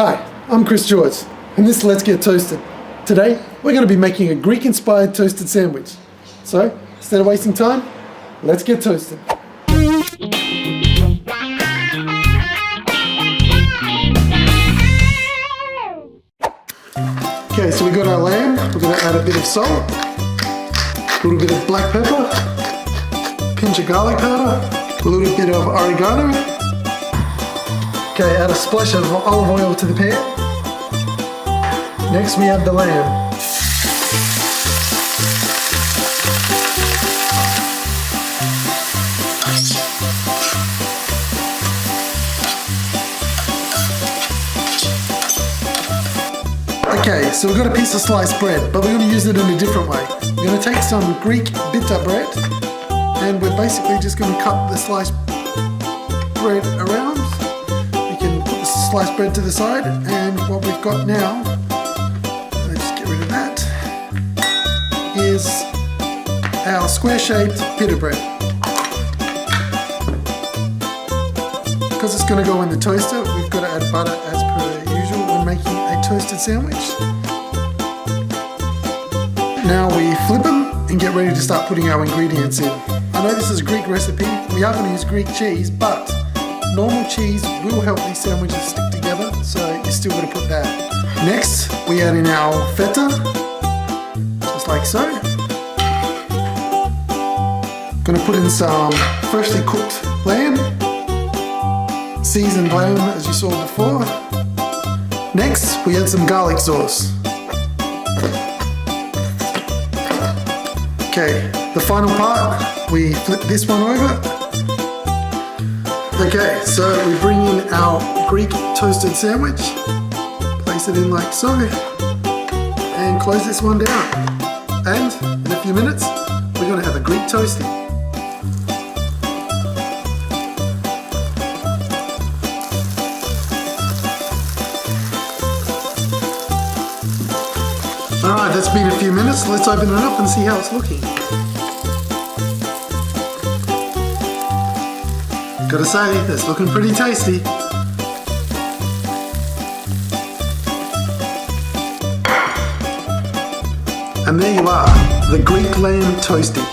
Hi, I'm Chris George, and this is Let's Get Toasted. Today, we're going to be making a Greek-inspired toasted sandwich. So, instead of wasting time, let's get toasted. Okay, so we got our lamb. We're going to add a bit of salt, a little bit of black pepper, pinch of garlic powder, a little bit of oregano. Okay, add a splash of olive oil to the pan. Next we add the lamb. Okay, so we've got a piece of sliced bread, but we're going to use it in a different way. We're going to take some Greek pita bread, and we're basically just going to cut the sliced bread around. We can put the sliced bread to the side, and what we've got now, let's just get rid of that, is our square-shaped pita bread. Because it's going to go in the toaster, we've got to add butter as per usual when making a toasted sandwich. Now we flip them and get ready to start putting our ingredients in. I know this is a Greek recipe, we are going to use Greek cheese, but normal cheese will help these sandwiches stick together, so you still got to put that. Next, we add in our feta, just like so. Gonna put in some freshly cooked lamb, seasoned lamb as you saw before. Next, we add some garlic sauce. Okay, the final part, we flip this one over. Okay, so we bring in our Greek toasted sandwich, place it in like so, and close this one down. And in a few minutes, we're gonna have a Greek toasty. Alright, that's been a few minutes. Let's open it up and see how it's looking. Gotta say, that's looking pretty tasty. And there you are, the Greek lamb toasty.